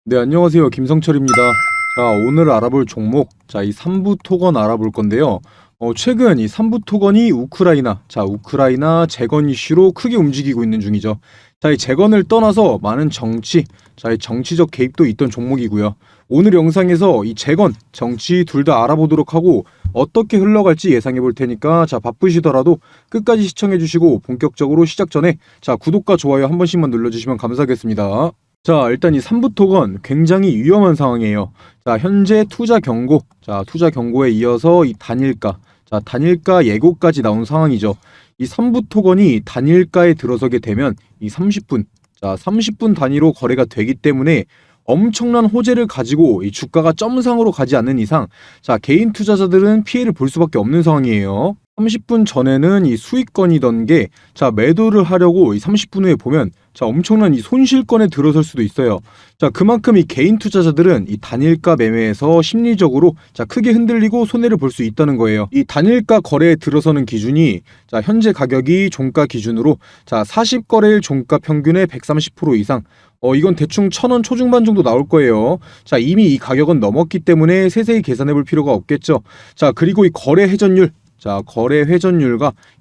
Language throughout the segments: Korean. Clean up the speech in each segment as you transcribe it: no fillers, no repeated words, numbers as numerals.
네, 안녕하세요. 김성철입니다. 자, 오늘 알아볼 종목, 이 3부 토건 알아볼 건데요. 최근 이 3부 토건이 우크라이나 재건 이슈로 크게 움직이고 있는 중이죠. 자, 이 재건을 떠나서 많은 이 정치적 개입도 있던 종목이고요. 오늘 영상에서 이 재건, 정치 둘 다 알아보도록 하고 어떻게 흘러갈지 예상해 볼 테니까 바쁘시더라도 끝까지 시청해 주시고 본격적으로 시작 전에 구독과 좋아요 한 번씩만 눌러주시면 감사하겠습니다. 자, 일단 이 3부 토건 굉장히 위험한 상황이에요. 자, 현재 투자 경고에 이어서 이 단일가 예고까지 나온 상황이죠. 이 3부 토건이 단일가에 들어서게 되면 이 30분 단위로 거래가 되기 때문에 엄청난 호재를 가지고 이 주가가 점상으로 가지 않는 이상 개인 투자자들은 피해를 볼 수밖에 없는 상황이에요. 30분 전에는 이 수익권이던 게 매도를 하려고 이 30분 후에 보면 엄청난 이 손실권에 들어설 수도 있어요. 그만큼 이 개인 투자자들은 이 단일가 매매에서 심리적으로 크게 흔들리고 손해를 볼 수 있다는 거예요. 이 단일가 거래에 들어서는 기준이 현재 가격이 종가 기준으로 40거래일 종가 평균의 130% 이상, 이건 대충 1,000원 초중반 정도 나올 거예요. 이미 이 가격은 넘었기 때문에 세세히 계산해 볼 필요가 없겠죠. 그리고 이 거래 회전율과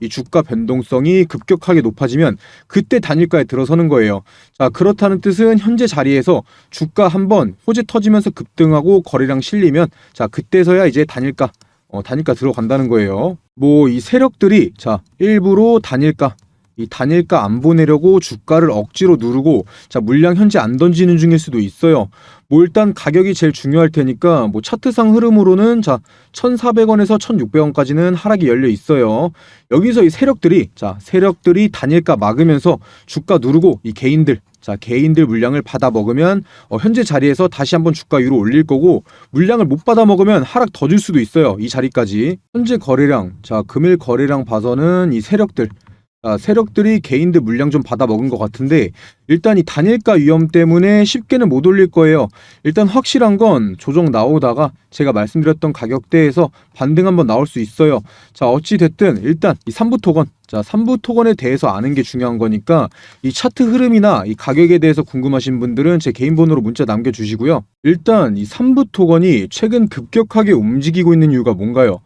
이 주가 변동성이 급격하게 높아지면 그때 단일가에 들어서는 거예요. 그렇다는 뜻은 현재 자리에서 주가 한번 호재 터지면서 급등하고 거래량 실리면 그때서야 이제 단일가 들어간다는 거예요. 이 세력들이 일부러 단일가 안 보내려고 주가를 억지로 누르고 물량 현재 안 던지는 중일 수도 있어요. 일단 가격이 제일 중요할 테니까 차트상 흐름으로는 1,400원에서 1,600원까지는 하락이 열려 있어요. 여기서 이 세력들이 단일가 막으면서 주가 누르고 이 개인들 물량을 받아 먹으면 현재 자리에서 다시 한번 주가 위로 올릴 거고, 물량을 못 받아 먹으면 하락 더 줄 수도 있어요. 이 자리까지. 현재 거래량, 금일 거래량 봐서는 이 세력들이 개인들 물량 좀 받아 먹은 것 같은데, 일단 이 단일가 위험 때문에 쉽게는 못 올릴 거예요. 일단 확실한 건 조정 나오다가 제가 말씀드렸던 가격대에서 반등 한번 나올 수 있어요. 어찌 됐든 일단 이 3부 토건에 대해서 아는 게 중요한 거니까 이 차트 흐름이나 이 가격에 대해서 궁금하신 분들은 제 개인 번호로 문자 남겨주시고요. 일단 이 3부 토건이 최근 급격하게 움직이고 있는 이유가 뭔가요?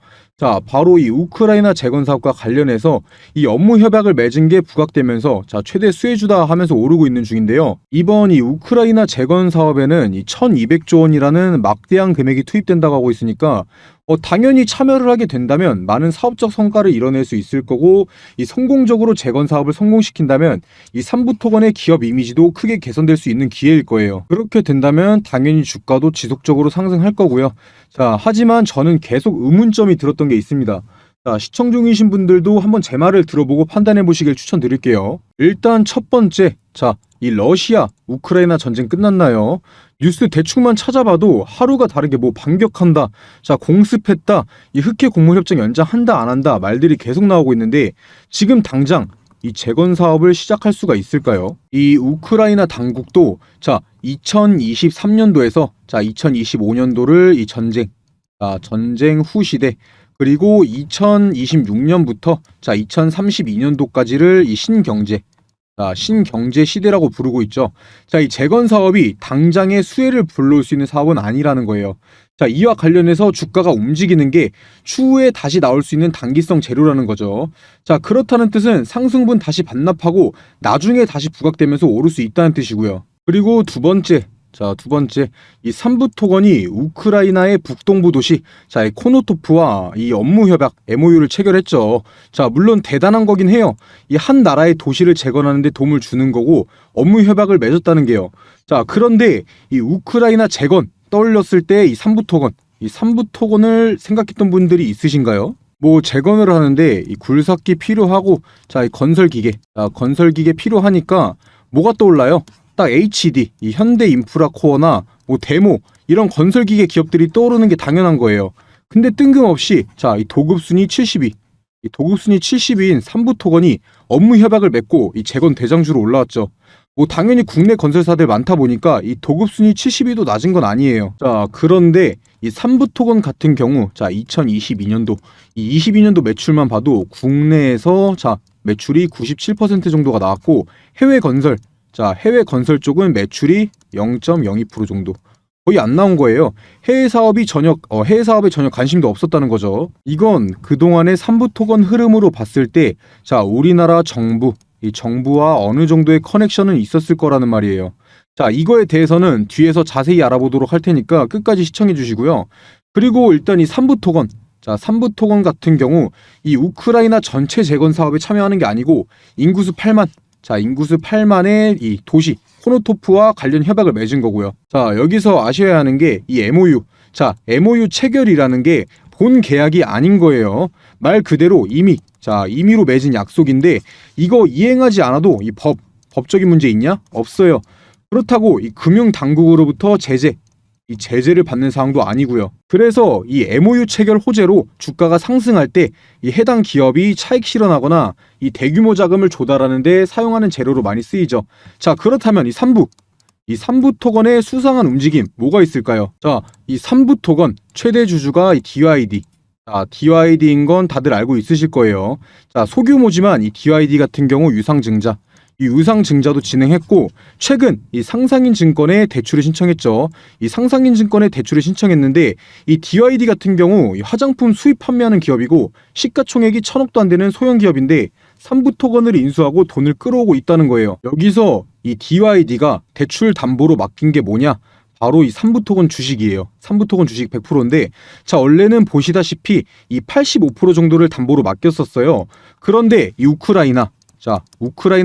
바로 이 우크라이나 재건 사업과 관련해서 이 업무 협약을 맺은 게 부각되면서 최대 수혜주다 하면서 오르고 있는 중인데요. 이번 이 우크라이나 재건 사업에는 이 1,200조 원이라는 막대한 금액이 투입된다고 하고 있으니까 당연히 참여를 하게 된다면 많은 사업적 성과를 이뤄낼 수 있을 거고, 이 성공적으로 재건 사업을 성공시킨다면 이 3부 토건의 기업 이미지도 크게 개선될 수 있는 기회일 거예요. 그렇게 된다면 당연히 주가도 지속적으로 상승할 거고요. 하지만 저는 계속 의문점이 들었던 게 있습니다. 시청 중이신 분들도 한번 제 말을 들어보고 판단해 보시길 추천드릴게요. 일단 첫 번째, 이 러시아 우크라이나 전쟁 끝났나요? 뉴스 대충만 찾아봐도 하루가 다르게 반격한다, 공습했다, 이 흑해 공무 협정 연장한다 안 한다 말들이 계속 나오고 있는데, 지금 당장 이 재건 사업을 시작할 수가 있을까요? 이 우크라이나 당국도 2023년도에서 2025년도를 이 전쟁 후 시대, 그리고 2026년부터 2032년도까지를 이 신경제 시대라고 부르고 있죠. 이 재건 사업이 당장의 수혜를 불러올 수 있는 사업은 아니라는 거예요. 이와 관련해서 주가가 움직이는 게 추후에 다시 나올 수 있는 단기성 재료라는 거죠. 그렇다는 뜻은 상승분 다시 반납하고 나중에 다시 부각되면서 오를 수 있다는 뜻이고요. 그리고 두 번째, 이 3부 토건이 우크라이나의 북동부 도시 이 코노토프와 이 업무 협약 MOU를 체결했죠. 물론 대단한 거긴 해요. 이 한 나라의 도시를 재건하는 데 도움을 주는 거고 업무 협약을 맺었다는 게요. 그런데 이 우크라이나 재건 떠올렸을 때 이 3부 토건을 생각했던 분들이 있으신가요? 재건을 하는데 이 굴삭기 필요하고 이 건설기계 필요하니까 뭐가 떠올라요? 딱 HD, 이 현대인프라코어나 데모, 이런 건설기계 기업들이 떠오르는 게 당연한 거예요. 근데 뜬금없이 이 도급순위 70위인 3부 토건이 업무 협약을 맺고 이 재건 대장주로 올라왔죠. 당연히 국내 건설사들 많다 보니까 이 도급순위 70위도 낮은 건 아니에요. 그런데 이 3부 토건 같은 경우 22년도 매출만 봐도 국내에서 매출이 97% 정도가 나왔고, 해외 건설 자, 해외 건설 쪽은 매출이 0.02% 정도. 거의 안 나온 거예요. 해외 사업에 전혀 관심도 없었다는 거죠. 이건 그동안의 삼부토건 흐름으로 봤을 때, 자, 우리나라 정부, 이 정부와 어느 정도의 커넥션은 있었을 거라는 말이에요. 자, 이거에 대해서는 뒤에서 자세히 알아보도록 할 테니까 끝까지 시청해 주시고요. 그리고 일단 이 삼부토건, 자, 삼부토건 같은 경우 이 우크라이나 전체 재건 사업에 참여하는 게 아니고 인구수 8만, 자, 인구수 8만의 이 도시 코노토프와 관련 협약을 맺은 거고요. 자, 여기서 아셔야 하는 게 이 MOU. 자, MOU 체결이라는 게 본 계약이 아닌 거예요. 말 그대로 임의로 맺은 약속인데 이거 이행하지 않아도 이 법적인 문제 있냐? 없어요. 그렇다고 이 금융 당국으로부터 이 제재를 받는 사항도 아니고요. 그래서 이 MOU 체결 호재로 주가가 상승할 때 이 해당 기업이 차익 실현하거나 이 대규모 자금을 조달하는 데 사용하는 재료로 많이 쓰이죠. 자, 그렇다면 이 삼부 토건의 수상한 움직임 뭐가 있을까요? 자, 이 삼부 토건 최대 주주가 이 DYD. 자, DYD인 건 다들 알고 있으실 거예요. 자, 소규모지만 이 DYD 같은 경우 유상증자. 이 유상증자도 진행했고 최근 이 상상인 증권에 대출을 신청했죠. 이 상상인 증권에 대출을 신청했는데 이 DYD 같은 경우 이 화장품 수입 판매하는 기업이고 시가총액이 1,000억도 안 되는 소형 기업인데 삼부 토건을 인수하고 돈을 끌어오고 있다는 거예요. 여기서 이 DYD가 대출 담보로 맡긴 게 뭐냐? 바로 이 삼부토건 주식이에요. 삼부토건 주식 100%인데 자, 원래는 보시다시피 이 85% 정도를 담보로 맡겼었어요. 그런데 이 우크라이나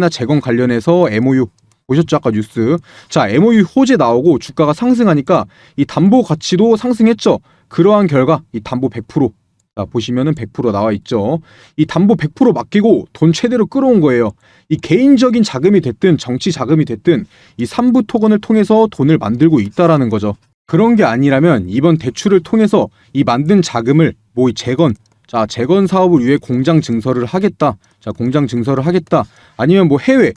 재건 관련해서 MOU 보셨죠? 아까 뉴스. 자, MOU 호재 나오고 주가가 상승하니까 이 담보 가치도 상승했죠. 그러한 결과 이 담보 100%. 자, 보시면은 100% 나와 있죠. 이 담보 100% 맡기고 돈 최대로 끌어온 거예요. 이 개인적인 자금이 됐든 정치 자금이 됐든 이 삼부 토건을 통해서 돈을 만들고 있다라는 거죠. 그런 게 아니라면 이번 대출을 통해서 이 만든 자금을 이 재건 사업을 위해 공장 증설을 하겠다. 자, 공장 증설을 하겠다. 아니면 해외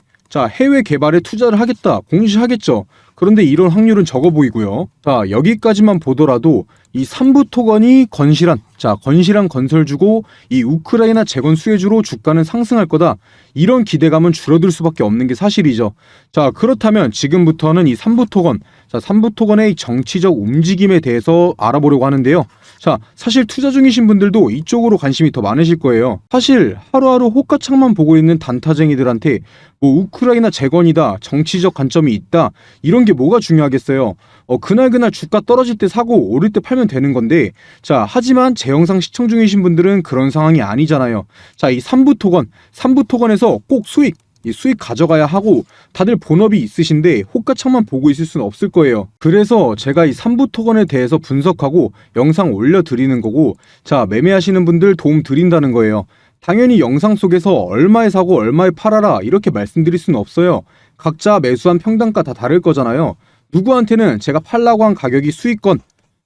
개발에 투자를 하겠다. 공시하겠죠. 그런데 이런 확률은 적어 보이고요. 자, 여기까지만 보더라도 이 삼부 토건이 건실한 건설주고 이 우크라이나 재건 수혜주로 주가는 상승할 거다. 이런 기대감은 줄어들 수밖에 없는 게 사실이죠. 자, 그렇다면 지금부터는 이 삼부 토건의 정치적 움직임에 대해서 알아보려고 하는데요. 자, 사실 투자 중이신 분들도 이쪽으로 관심이 더 많으실 거예요. 사실 하루하루 호가창만 보고 있는 단타쟁이들한테 우크라이나 재건이다, 정치적 관점이 있다, 이런 게 뭐가 중요하겠어요. 그날 주가 떨어질 때 사고 오를 때 팔면 되는 건데, 자, 하지만 제 영상 시청 중이신 분들은 그런 상황이 아니잖아요. 자, 이 삼부 토건에서 꼭 수익 가져가야 하고 다들 본업이 있으신데 호가창만 보고 있을 수는 없을 거예요. 그래서 제가 이 삼부 토건에 대해서 분석하고 영상 올려드리는 거고, 자, 매매하시는 분들 도움 드린다는 거예요. 당연히 영상 속에서 얼마에 사고 얼마에 팔아라 이렇게 말씀드릴 수는 없어요. 각자 매수한 평단가 다 다를 거잖아요. 누구한테는 제가 팔라고 한 가격이 수익권,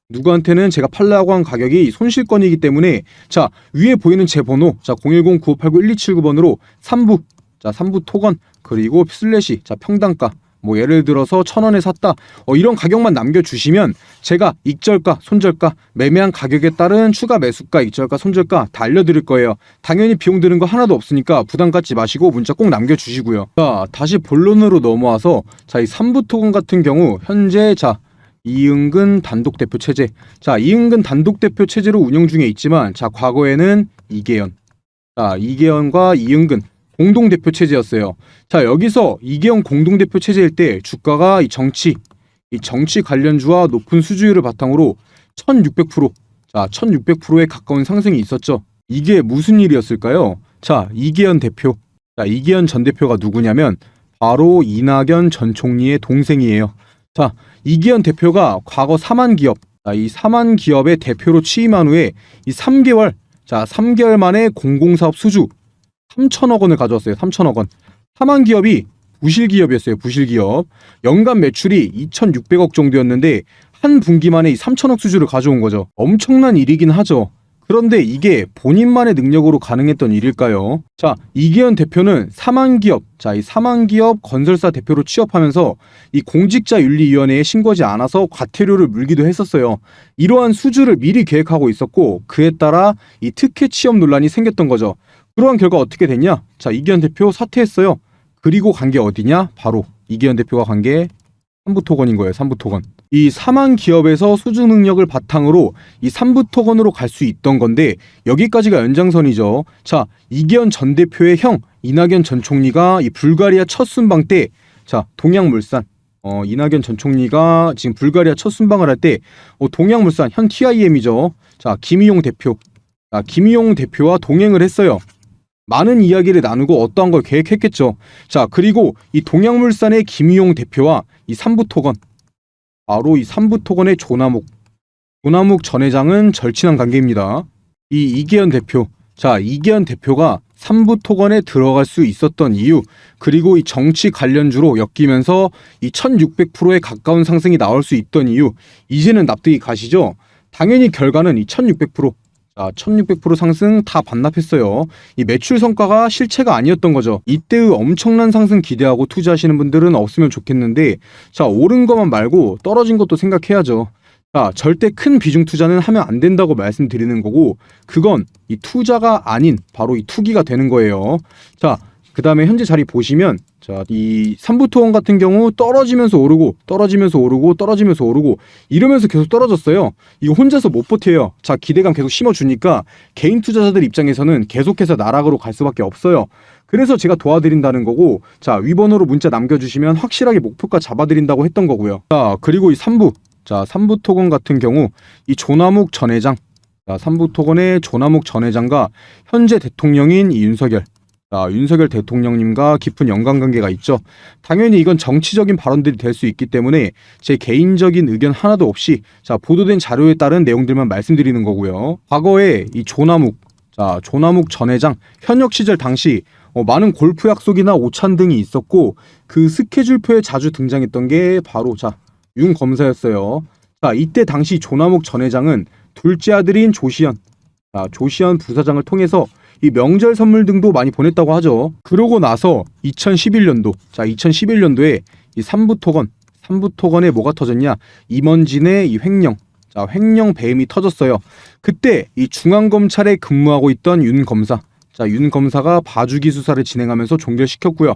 누구한테는 제가 팔라고 한 가격이 손실권이기 때문에 자, 위에 보이는 제 번호, 자, 010-9589-1279번으로 삼부 토건 그리고 슬래시, 자, 평단가, 예를 들어서 1,000원에 샀다, 이런 가격만 남겨주시면 제가 익절가, 손절가, 매매한 가격에 따른 추가 매수가, 익절가, 손절가 다 알려드릴 거예요. 당연히 비용 드는 거 하나도 없으니까 부담 갖지 마시고 문자 꼭 남겨주시고요. 자, 다시 본론으로 넘어와서 자, 이 삼부 토건 같은 경우 현재 이응근 단독 대표 체제. 자, 이응근 단독 대표 체제로 운영 중에 있지만 자, 과거에는 이계현과 이응근 공동대표 체제였어요. 자, 여기서 이계현 공동대표 체제일 때 주가가 이 정치 관련주와 높은 수주율을 바탕으로 1600%, 자, 1600%에 가까운 상승이 있었죠. 이게 무슨 일이었을까요? 자, 이계현 전 대표가 누구냐면 바로 이낙연 전 총리의 동생이에요. 자, 이계현 대표가 과거 사만기업, 이 사만기업의 대표로 취임한 후에 이 3개월 만에 공공사업 수주 3천억 원을 가져왔어요. 3천억 원. 사만기업이 부실기업이었어요. 부실기업. 연간 매출이 2,600억 정도였는데 한 분기 만에 이 3천억 수주를 가져온 거죠. 엄청난 일이긴 하죠. 그런데 이게 본인만의 능력으로 가능했던 일일까요? 자, 이계현 대표는 이 사만기업 건설사 대표로 취업하면서 이 공직자윤리위원회에 신고하지 않아서 과태료를 물기도 했었어요. 이러한 수주를 미리 계획하고 있었고 그에 따라 이 특혜 취업 논란이 생겼던 거죠. 그러한 결과 어떻게 됐냐? 자, 이계현 대표 사퇴했어요. 그리고 간 게 어디냐? 바로 이기현 대표가 간 게 삼부토건인 거예요. 삼부토건. 이 사망 기업에서 수주 능력을 바탕으로 이 삼부토건으로 갈 수 있던 건데 여기까지가 연장선이죠. 자, 이기현 전 대표의 형 이낙연 전 총리가 이 불가리아 첫 순방 때, 자, 동양물산 이낙연 전 총리가 지금 불가리아 첫 순방을 할 때 동양물산 현 TIM이죠. 자, 김희용 대표. 자, 김희용 대표와 동행을 했어요. 많은 이야기를 나누고 어떠한 걸 계획했겠죠. 자, 그리고 이 동양물산의 김희용 대표와 이 삼부토건, 바로 이 삼부토건의 조남욱 전 회장은 절친한 관계입니다. 이 이기현 대표, 자, 이기현 대표가 삼부토건에 들어갈 수 있었던 이유, 그리고 이 정치 관련주로 엮이면서 이 1600%에 가까운 상승이 나올 수 있던 이유, 이제는 납득이 가시죠? 당연히 결과는 이 1600%, 자, 1600% 상승 다 반납했어요. 이 매출 성과가 실체가 아니었던 거죠. 이때의 엄청난 상승 기대하고 투자하시는 분들은 없으면 좋겠는데, 자, 오른 것만 말고 떨어진 것도 생각해야죠. 자, 절대 큰 비중 투자는 하면 안 된다고 말씀드리는 거고, 그건 이 투자가 아닌 바로 이 투기가 되는 거예요. 자, 그 다음에 현재 자리 보시면, 자, 이 삼부토건 같은 경우 떨어지면서 오르고 떨어지면서 오르고 떨어지면서 오르고 이러면서 계속 떨어졌어요. 이거 혼자서 못 버텨요. 자, 기대감 계속 심어주니까 개인 투자자들 입장에서는 계속해서 나락으로 갈 수밖에 없어요. 그래서 제가 도와드린다는 거고, 자, 위번호로 문자 남겨주시면 확실하게 목표가 잡아드린다고 했던 거고요. 자, 그리고 이 삼부토건 같은 경우 이 조남욱 전 회장, 자, 삼부토건의 조남욱 전 회장과 현재 대통령인 이 윤석열, 자, 윤석열 대통령님과 깊은 연관관계가 있죠. 당연히 이건 정치적인 발언들이 될 수 있기 때문에 제 개인적인 의견 하나도 없이, 자, 보도된 자료에 따른 내용들만 말씀드리는 거고요. 과거에 이 조남욱 전 회장 현역 시절 당시 많은 골프 약속이나 오찬 등이 있었고, 그 스케줄표에 자주 등장했던 게 바로, 자, 윤 검사였어요. 자, 이때 당시 조남욱 전 회장은 둘째 아들인 조시현 부사장을 통해서 이 명절 선물 등도 많이 보냈다고 하죠. 그러고 나서 2011년도에 이 삼부토건에 뭐가 터졌냐? 임원진의 이 횡령, 자, 횡령 배임이 터졌어요. 그때 이 중앙검찰에 근무하고 있던 윤 검사가 봐주기 수사를 진행하면서 종결시켰고요.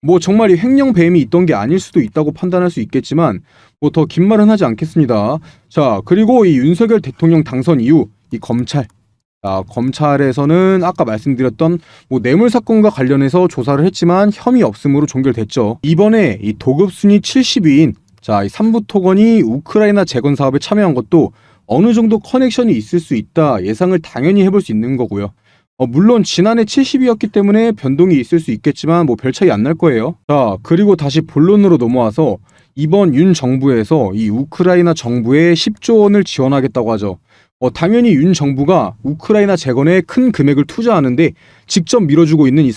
뭐 정말 이 횡령 배임이 있던 게 아닐 수도 있다고 판단할 수 있겠지만 뭐 더 긴 말은 하지 않겠습니다. 자, 그리고 이 윤석열 대통령 당선 이후 이 검찰에서는 아까 말씀드렸던 뭐 뇌물 사건과 관련해서 조사를 했지만 혐의 없음으로 종결됐죠. 이번에 이 도급 순위 70위인 자, 이 삼부토건이 우크라이나 재건 사업에 참여한 것도 어느 정도 커넥션이 있을 수 있다 예상을 당연히 해볼 수 있는 거고요. 물론 지난해 70위였기 때문에 변동이 있을 수 있겠지만 뭐 별 차이 안 날 거예요. 자, 그리고 다시 본론으로 넘어와서 이번 윤 정부에서 이 우크라이나 정부에 10조 원을 지원하겠다고 하죠. 당연히 윤 정부가 우크라이나 재건에 큰 금액을 투자하는데 직접 밀어주고 있는 이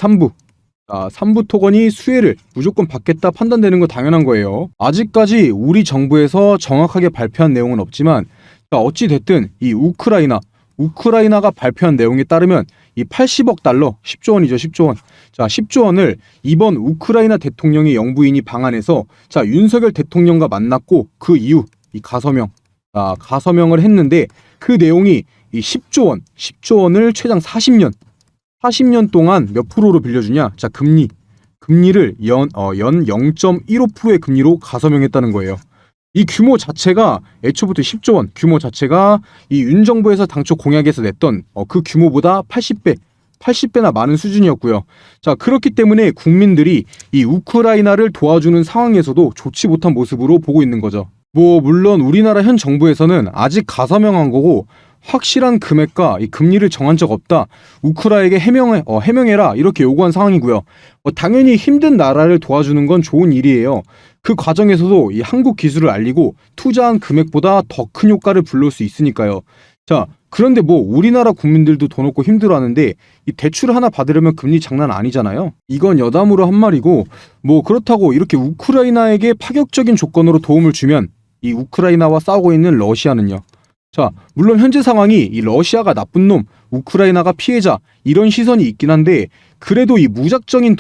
삼부토건이 수혜를 무조건 받겠다 판단되는 거 당연한 거예요. 아직까지 우리 정부에서 정확하게 발표한 내용은 없지만, 어찌 됐든 이 우크라이나가 발표한 내용에 따르면 이 80억 달러, 10조 원이죠, 10조 원. 자, 10조 원을 이번 우크라이나 대통령의 영부인이 방한해서, 자, 윤석열 대통령과 만났고 그 이후 이 가서명을 했는데, 그 내용이 이 10조 원을 최장 40년 동안 몇 프로로 빌려주냐? 자, 금리를 연 0.15%의 금리로 가서명했다는 거예요. 이 규모 자체가 애초부터 10조 원 규모 자체가 이 윤 정부에서 당초 공약에서 냈던 그 규모보다 80배나 많은 수준이었고요. 자, 그렇기 때문에 국민들이 이 우크라이나를 도와주는 상황에서도 좋지 못한 모습으로 보고 있는 거죠. 뭐 물론 우리나라 현 정부에서는 아직 가서명한 거고 확실한 금액과 이 금리를 정한 적 없다. 우크라이나에게 해명해라 이렇게 요구한 상황이고요. 당연히 힘든 나라를 도와주는 건 좋은 일이에요. 그 과정에서도 이 한국 기술을 알리고 투자한 금액보다 더 큰 효과를 불러올 수 있으니까요. 자, 그런데 뭐 우리나라 국민들도 돈 없고 힘들어하는데 이 대출 하나 받으려면 금리 장난 아니잖아요. 이건 여담으로 한 말이고, 뭐 그렇다고 이렇게 우크라이나에게 파격적인 조건으로 도움을 주면 이 우크라이나와 싸우고 있는 러시아는요. 자, 물론 현재 상황이 이 러시아가 나쁜 놈, 우크라이나가 피해자 이런 시선이 있긴 한데, 그래도 이 무작정인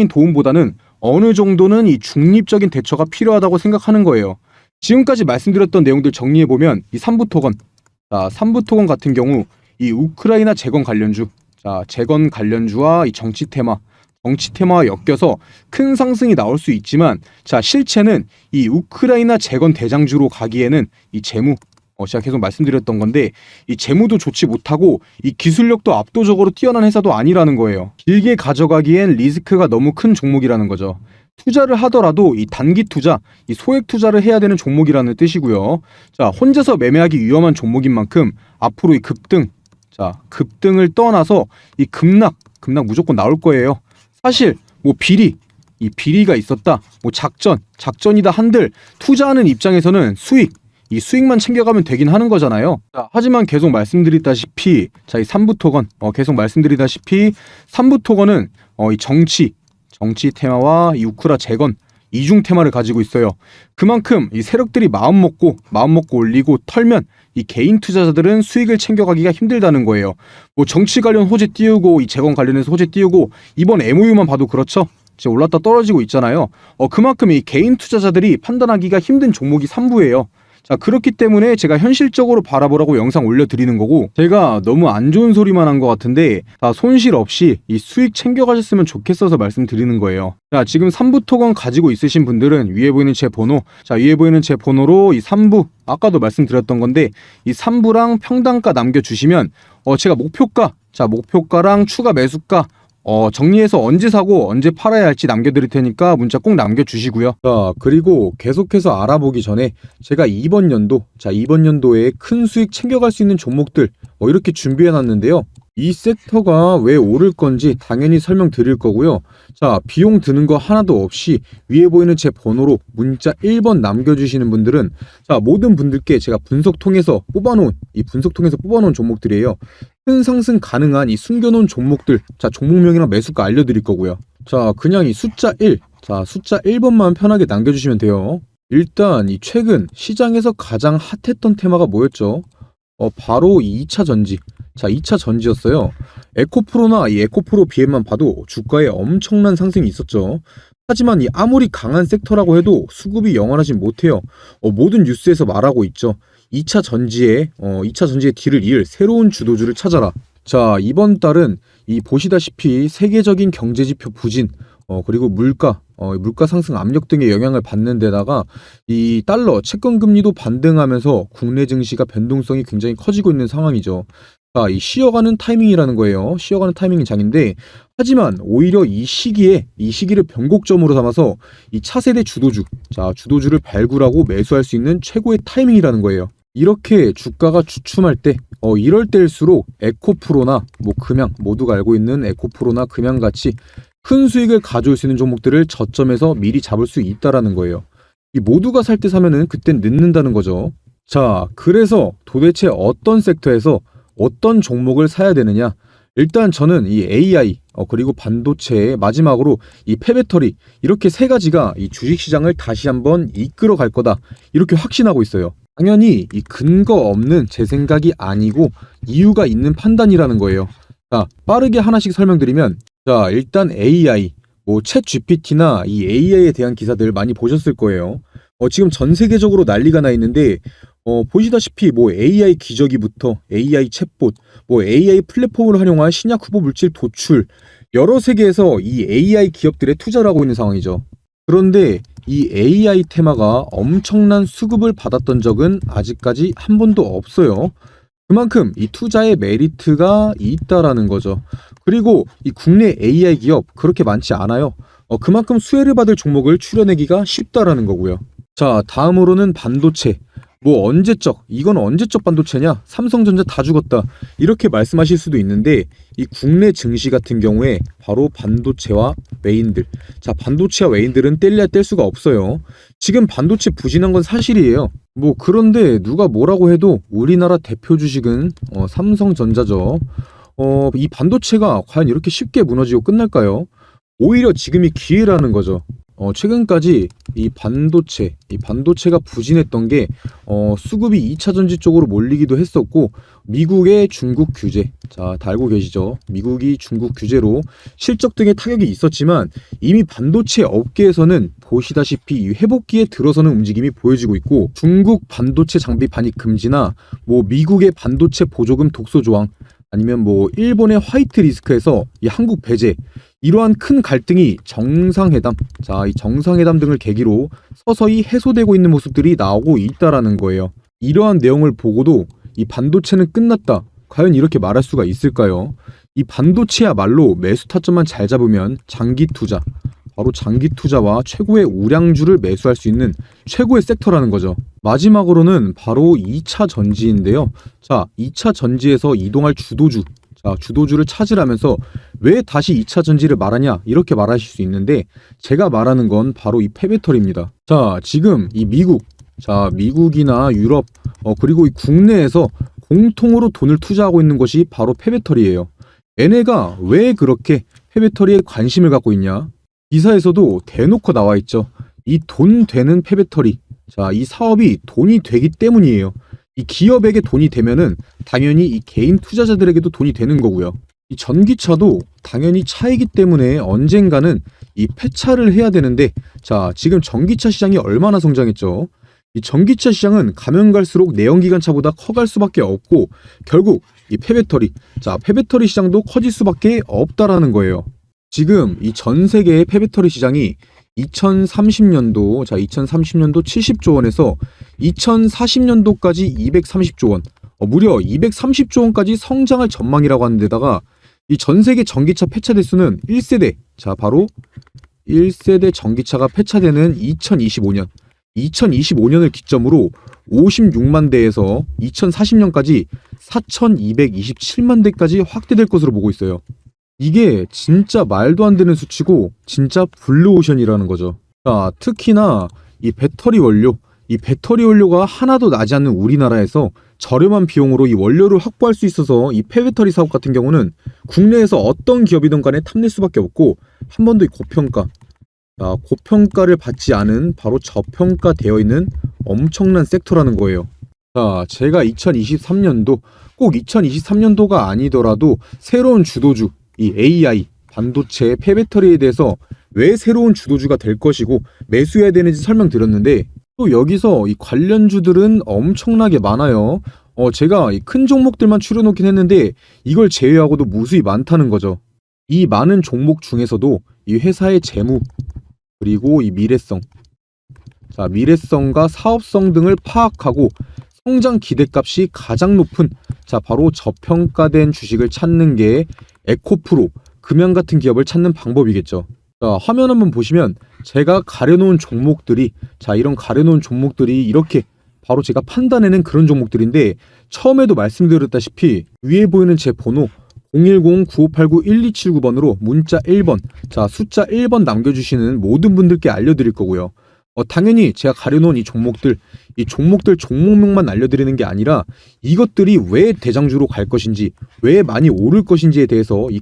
도움보다는 어느 정도는 이 중립적인 대처가 필요하다고 생각하는 거예요. 지금까지 말씀드렸던 내용들 정리해보면 이 삼부토건 같은 경우 이 우크라이나 재건 관련주와 이 정치 테마, 정치 테마와 엮여서 큰 상승이 나올 수 있지만 자 실체는 이 우크라이나 재건 대장주로 가기에는 이 재무 제가 계속 말씀드렸던 건데 이 재무도 좋지 못하고 이 기술력도 압도적으로 뛰어난 회사도 아니라는 거예요. 길게 가져가기엔 리스크가 너무 큰 종목이라는 거죠. 투자를 하더라도 이 단기 투자, 이 소액 투자를 해야 되는 종목이라는 뜻이고요. 자, 혼자서 매매하기 위험한 종목인 만큼 앞으로 이 급등을 떠나서 이 급락 무조건 나올 거예요. 사실 뭐 이 비리가 있었다, 뭐 작전이다 한들 투자하는 입장에서는 이 수익만 챙겨가면 되긴 하는 거잖아요. 자, 하지만 계속 말씀드리다시피 이 삼부토건 삼부토건은 이 정치 테마와 이 우크라 재건 이중 테마를 가지고 있어요. 그만큼 이 세력들이 마음 먹고 올리고 털면 이 개인 투자자들은 수익을 챙겨가기가 힘들다는 거예요. 뭐 정치 관련 호재 띄우고 이 재건 관련해서 호재 띄우고 이번 MOU만 봐도 그렇죠. 지금 올랐다 떨어지고 있잖아요. 그만큼 이 개인 투자자들이 판단하기가 힘든 종목이 삼부예요. 자, 그렇기 때문에 제가 현실적으로 바라보라고 영상 올려드리는 거고, 제가 너무 안 좋은 소리만 한 것 같은데 손실 없이 이 수익 챙겨가셨으면 좋겠어서 말씀드리는 거예요. 자, 지금 삼부토건 가지고 있으신 분들은 위에 보이는 제 번호로 이 삼부 아까도 말씀드렸던 건데 이 삼부랑 평단가 남겨주시면 제가 목표가랑 추가 매수가 정리해서 언제 사고 언제 팔아야 할지 남겨드릴 테니까 문자 꼭 남겨주시고요. 자, 그리고 계속해서 알아보기 전에 제가 이번 연도에 큰 수익 챙겨갈 수 있는 종목들 이렇게 준비해놨는데요. 이 섹터가 왜 오를 건지 당연히 설명드릴 거고요. 자, 비용 드는 거 하나도 없이 위에 보이는 제 번호로 문자 1번 남겨주시는 분들은 모든 분들께 제가 분석 통해서 뽑아놓은 종목들이에요. 큰 상승 가능한 이 숨겨놓은 종목들, 종목명이랑 매수가 알려드릴 거고요. 자, 그냥 이 숫자 1번만 편하게 남겨주시면 돼요. 일단 이 최근 시장에서 가장 핫했던 테마가 뭐였죠? 바로 이 2차 전지. 2차 전지였어요. 에코프로나 이 에코프로 BM만 봐도 주가에 엄청난 상승이 있었죠. 하지만 이 아무리 강한 섹터라고 해도 수급이 영원하진 못해요. 모든 뉴스에서 말하고 있죠. 2차 전지의 뒤를 이을 새로운 주도주를 찾아라. 자, 이번 달은 이 보시다시피 세계적인 경제지표 부진, 그리고 물가 상승 압력 등의 영향을 받는 데다가 이 달러 채권 금리도 반등하면서 국내 증시가 변동성이 굉장히 커지고 있는 상황이죠. 자, 이 쉬어가는 타이밍이라는 거예요. 쉬어가는 타이밍이 장인데, 하지만 오히려 이 시기를 변곡점으로 삼아서 이 차세대 주도주를 발굴하고 매수할 수 있는 최고의 타이밍이라는 거예요. 이렇게 주가가 주춤할 때, 이럴 때일수록 에코프로나 금양, 모두가 알고 있는 에코프로나 금양같이 큰 수익을 가져올 수 있는 종목들을 저점에서 미리 잡을 수 있다라는 거예요. 이 모두가 살 때 사면은 그땐 늦는다는 거죠. 자, 그래서 도대체 어떤 섹터에서 어떤 종목을 사야 되느냐? 일단 저는 이 AI 그리고 반도체, 마지막으로 이 폐배터리, 이렇게 세 가지가 이 주식시장을 다시 한번 이끌어 갈 거다, 이렇게 확신하고 있어요. 당연히 이 근거 없는 제 생각이 아니고 이유가 있는 판단이라는 거예요. 자, 빠르게 하나씩 설명드리면, 자, 일단 AI, 챗 GPT나 이 AI에 대한 기사들 많이 보셨을 거예요. 지금 전 세계적으로 난리가 나 있는데, 보시다시피 AI 기저귀부터 AI 챗봇, AI 플랫폼을 활용한 신약 후보 물질 도출, 여러 세계에서 이 AI 기업들에 투자를 하고 있는 상황이죠. 그런데 이 AI 테마가 엄청난 수급을 받았던 적은 아직까지 한 번도 없어요. 그만큼 이 투자의 메리트가 있다라는 거죠. 그리고 이 국내 AI 기업 그렇게 많지 않아요. 그만큼 수혜를 받을 종목을 추려내기가 쉽다라는 거고요. 자, 다음으로는 반도체. 이건 언제적 반도체냐? 삼성전자 다 죽었다, 이렇게 말씀하실 수도 있는데, 이 국내 증시 같은 경우에 바로 반도체와 외인들. 자, 반도체와 외인들은 뗄래야 뗄 수가 없어요. 지금 반도체 부진한 건 사실이에요. 그런데 누가 뭐라고 해도 우리나라 대표 주식은 삼성전자죠. 이 반도체가 과연 이렇게 쉽게 무너지고 끝날까요? 오히려 지금이 기회라는 거죠. 최근까지 이 반도체가 부진했던 게 수급이 2차 전지 쪽으로 몰리기도 했었고, 미국의 중국 규제, 다 알고 계시죠? 미국이 중국 규제로 실적 등의 타격이 있었지만 이미 반도체 업계에서는 보시다시피 이 회복기에 들어서는 움직임이 보여지고 있고, 중국 반도체 장비 반입 금지나 미국의 반도체 보조금 독소 조항, 아니면 일본의 화이트 리스크에서 이 한국 배제, 이러한 큰 갈등이 정상회담, 자, 이 정상회담 등을 계기로 서서히 해소되고 있는 모습들이 나오고 있다라는 거예요. 이러한 내용을 보고도 이 반도체는 끝났다, 과연 이렇게 말할 수가 있을까요? 이 반도체야말로 매수 타점만 잘 잡으면 장기 투자, 바로 장기 투자와 최고의 우량주를 매수할 수 있는 최고의 섹터라는 거죠. 마지막으로는 바로 2차 전지인데요. 자, 2차 전지에서 이동할 주도주, 자, 주도주를 찾으라면서 왜 다시 2차 전지를 말하냐, 이렇게 말하실 수 있는데, 제가 말하는 건 바로 이 폐배터리입니다. 자, 지금 이 미국, 자, 미국이나 유럽, 그리고 이 국내에서 공통으로 돈을 투자하고 있는 것이 바로 폐배터리예요. 얘네가 왜 그렇게 폐배터리에 관심을 갖고 있냐? 기사에서도 대놓고 나와 있죠. 이 돈 되는 폐배터리, 자, 이 사업이 돈이 되기 때문이에요. 이 기업에게 돈이 되면은 당연히 이 개인 투자자들에게도 돈이 되는 거고요. 이 전기차도 당연히 차이기 때문에 언젠가는 이 폐차를 해야 되는데, 자, 지금 전기차 시장이 얼마나 성장했죠? 이 전기차 시장은 가면 갈수록 내연기관차보다 커갈 수밖에 없고, 결국 이 폐배터리, 자, 폐배터리 시장도 커질 수밖에 없다라는 거예요. 지금 이 전 세계의 폐배터리 시장이 2030년도, 자, 2030년도 70조 원에서 2040년도까지 230조 원, 무려 230조 원까지 성장할 전망이라고 하는데다가, 이 전 세계 전기차 폐차 대수는 1세대, 자, 바로 1세대 전기차가 폐차되는 2025년을 기점으로 56만 대에서 2040년까지 4,227만 대까지 확대될 것으로 보고 있어요. 이게 진짜 말도 안 되는 수치고 진짜 블루오션이라는 거죠. 자, 특히나 이 배터리 원료가 하나도 나지 않는 우리나라에서 저렴한 비용으로 이 원료를 확보할 수 있어서 이 폐배터리 사업 같은 경우는 국내에서 어떤 기업이든 간에 탐낼 수밖에 없고, 한 번도 이 고평가를 받지 않은, 바로 저평가되어 있는 엄청난 섹터라는 거예요. 자, 제가 2023년도, 꼭 2023년도가 아니더라도 새로운 주도주, 이 AI, 반도체, 폐배터리에 대해서 왜 새로운 주도주가 될 것이고 매수해야 되는지 설명드렸는데, 또 여기서 이 관련주들은 엄청나게 많아요. 제가 이 큰 종목들만 추려놓긴 했는데 이걸 제외하고도 무수히 많다는 거죠. 이 많은 종목 중에서도 이 회사의 재무, 그리고 이 미래성, 자, 미래성과 사업성 등을 파악하고 성장 기대값이 가장 높은, 자, 바로 저평가된 주식을 찾는 게 에코프로, 금양 같은 기업을 찾는 방법이겠죠. 자, 화면 한번 보시면 제가 가려놓은 종목들이, 자, 이런 가려놓은 종목들이 이렇게 바로 제가 판단해낸 그런 종목들인데, 처음에도 말씀드렸다시피 위에 보이는 제 번호 010-9589-1279번으로 문자 1번, 자, 숫자 1번 남겨주시는 모든 분들께 알려드릴 거고요. 당연히 제가 가려놓은 이 종목들 종목명만 알려드리는 게 아니라 이것들이 왜 대장주로 갈 것인지, 왜 많이 오를 것인지에 대해서 이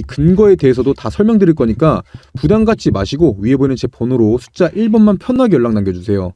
근거에 대해서도 다 설명드릴 거니까 부담 갖지 마시고 위에 보이는 제 번호로 숫자 1번만 편하게 연락 남겨주세요.